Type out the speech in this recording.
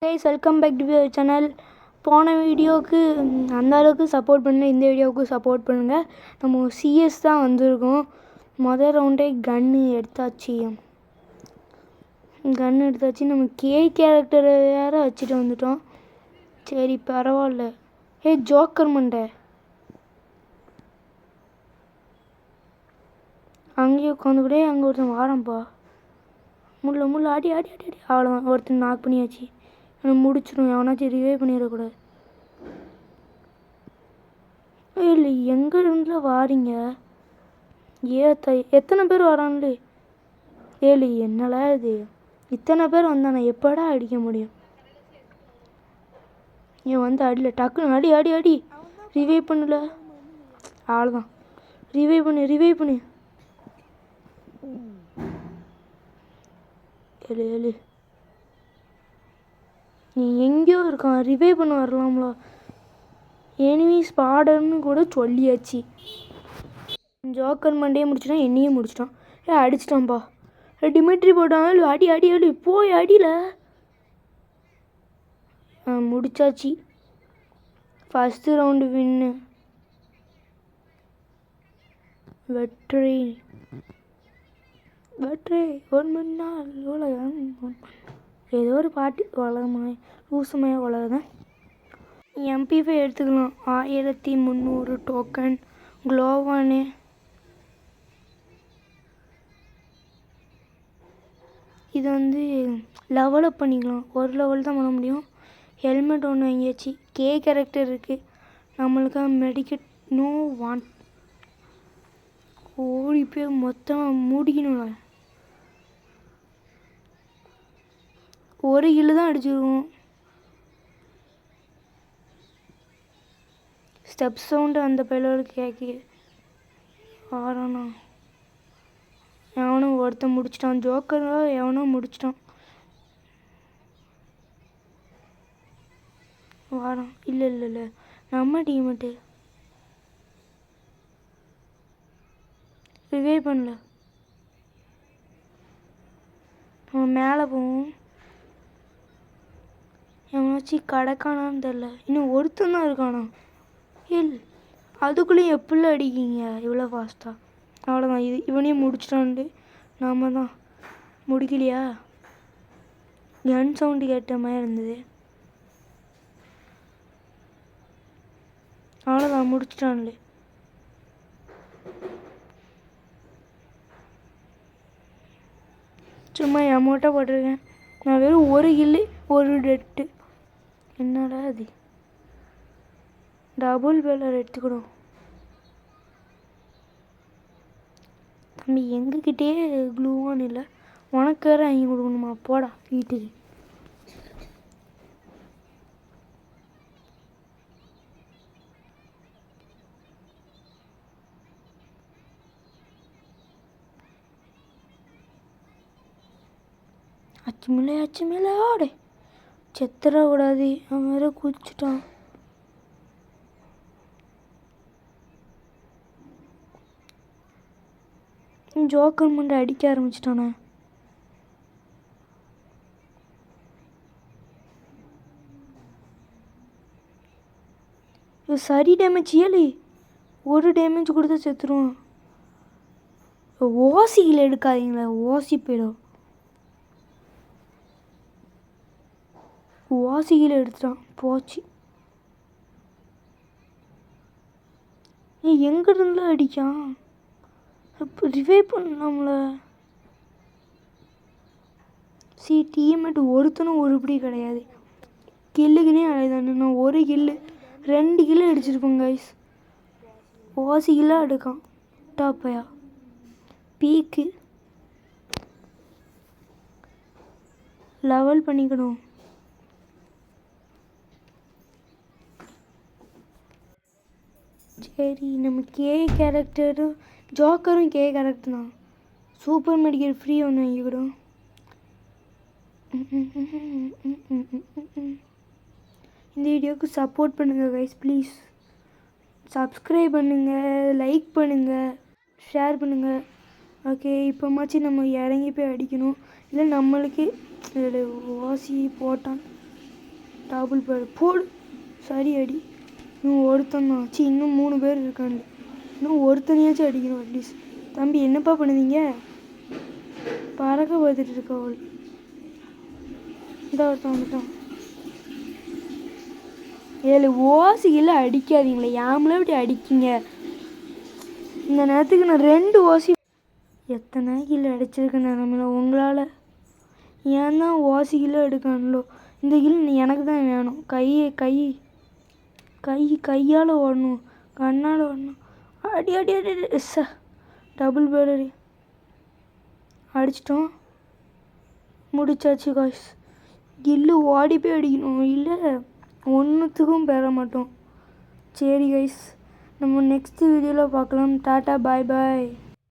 Guys welcome back to your channel. போன வீடியோவுக்கு அந்த அளவுக்கு சப்போர்ட் பண்ணல, இந்த வீடியோவுக்கு சப்போர்ட் பண்ணுங்கள். நம்ம சிஎஸ் தான் வந்திருக்கோம். மொதல் ரவுண்டே கன்று எடுத்தாச்சு. நம்ம கேரக்டரை வேறு வச்சுட்டு வந்துட்டோம். சரி பரவாயில்ல. ஜோக்கர் மண்டை அங்கேயே உட்காந்துக்கூடே அங்கே ஒருத்தன் வாரம்ப்பா. முள்ள அடி அடி அடி அடி அவ்வளோதான். ஒருத்தன் நாக் பண்ணியாச்சு. முடிச்சிடும். எவனாச்சும் ரிவைவ் பண்ணிடக்கூடாது. இல்லை எங்கே இருந்துல வாரீங்க? எத்தனை பேர் வராங்களே? ஏழு என்னடா இது? இத்தனை பேர் வந்தானே எப்படா அடிக்க முடியும்? ஏன் வந்து அடியில் டக்குன்னு அடி அடி அடி. ரிவைவ் பண்ணல, அவ்வளோதான். ரிவைவ் பண்ணு. ஏழு ஏழு நீ எங்கேயோ இருக்கான். ரிவைவ் பண்ண வரலாம்ல. எனிமி ஸ்பாடர்னு கூட சொல்லியாச்சு. ஜோக்கர் மண்டையே முடிச்சிட்டான், என்னையும் முடிச்சிட்டான். அடிச்சிட்டான்ப்பா. டிமிட்ரி போட்டான். அடி அடி அடி போய் அடியில் முடிச்சாச்சு. ஃபஸ்ட்டு ரவுண்டு வின்னு. வெற்றி ஒரு மணி நாள் உலகம். ஏதோ ஒரு பாட்டு உலகமாய் லூசமாய உலகம். MP5 எடுத்துக்கலாம். 1300 டோக்கன் க்ளோவானு. இது வந்து லெவலப் பண்ணிக்கலாம். ஒரு லெவல் தான் பண்ண முடியும். ஹெல்மெட் ஒன்று வாங்கியாச்சு. கேரக்டர் இருக்குது. நம்மளுக்காக மெடிக்கெட் நோ வாண்ட். ஓடி போய் மொத்தமாக மூடிக்கணும்ல. ஒரு கில்லு தான் அடிச்சிருவோம். ஸ்டெப் சவுண்டு அந்த பையலோடு கேட்கு. ஆறானா எவனும் ஒருத்தன் முடிச்சிட்டான். ஜோக்கரா எவனோ முடிச்சிட்டான். வாரான். இல்லை நம்ம டீமேட்டு ரிவைவ் பண்ணல. நம்ம மேலே போவோம். எவனாச்சும் கிடக்கானான்னு தெரில. இன்னும் ஒருத்தன் தான் இருக்கானா? அதுக்குள்ளேயும் எப்படிலாம் அடிக்கிங்க இவ்வளோ ஃபாஸ்ட்டாக? அவ்வளோதான். இவனையும் முடிச்சிட்டான்ட்டு நாம தான் முடிக்கலையா? கன் சவுண்டு கேட்ட மாதிரி இருந்தது. அவ்வளோதான் முடிச்சிட்டான்லே. சும்மா அமௌண்ட்டாக போட்டிருக்கேன். நான் வெறும் ஒரு கில்லு ஒரு டெட்டு. என்னடா அது? டபுள் பேலர் எடுத்துக்கணும். தம்பி எங்ககிட்டே க்ளூவான் இல்லை, உனக்கு வேறு வாங்கி கொடுக்கணுமா? போடா வீட்டுக்கு. அச்சு மேலே ஆடு. செத்துடக்கூடாது. அவன் வேற குதிச்சுட்டான். ஜோக்கர் மண்டை அடிக்க ஆரம்பிச்சிட்டானே. சரி டேமேஜ் ஏழு. ஒரு டேமேஜ் கொடுத்தா செத்துருவான். ஓசியில் எடுக்காதீங்களா, ஓசி போயிடும். ஓசியில் எடுத்துட்டான், போச்சு. நீ எங்கே இருந்தாலும் அடிக்கான். இப்போ ரிவைவ் பண்ணலாம்ல. டீம்மேட் ஒருத்தனும் ஒருபடி கிடையாது. கில்லுக்குனே அழைதானு. நான் ஒரு கில்லு 2 கில்லு அடிச்சிருப்பேன் கைஸ். ஓசி கில்லாக எடுக்கான். டாப்பையா பீக்கு லெவல் பண்ணிக்கணும். சரி நம்ம கேரக்டரும் ஜோக்கரும் கேரக்டர் தான். சூப்பர் மெடிக்கல் ஃப்ரீ ஒன்று வாங்கிக்கிறோம். இந்த வீடியோவுக்கு சப்போர்ட் பண்ணுங்கள் கைஸ் ப்ளீஸ். சப்ஸ்கிரைப் பண்ணுங்கள், லைக் பண்ணுங்கள், ஷேர் பண்ணுங்கள். ஓகே இப்போமாச்சும் நம்ம இறங்கி போய் அடிக்கணும். இல்லை நம்மளுக்கு ஓசி போட்டான். டபுள் பேர் போடு. சரி அடி. இன்னும் ஒருத்தன் தான். இன்னும் 3 பேர் இருக்காங்க. இன்னும் ஒருத்தனையாச்சும் அடிக்கணும் அட்லீஸ்ட். தம்பி என்னப்பா பண்ணுவீங்க? பறக்க பார்த்துட்டு இருக்கா அவள். இந்த ஒருத்தன் வந்துட்டான். 7 ஓசியில் அடிக்காதீங்களே, யாமலே இப்படி அடிக்கிங்க. இந்த நேரத்துக்கு நான் 2 ஓசி எத்தனை கிலோ அடிச்சிருக்க நிலமையில உங்களால் ஏன் தான் ஓசி கிலோ எடுக்கானுங்களோ. இந்த கிலோ எனக்கு தான் வேணும். கையால் ஓடணும், கண்ணால் ஓடணும். அடி அடி அடி அடி சார். டபுள் பேரடி அடிச்சிட்டோம். முடிச்சாச்சு காய்ஸ். கில்லு ஓடி போய் அடிக்கணும், இல்லை ஒன்றுத்துக்கும் பெற மாட்டோம். சரி கைஸ், நம்ம நெக்ஸ்ட் வீடியோவில் பார்க்கலாம். டாட்டா பாய் பாய்.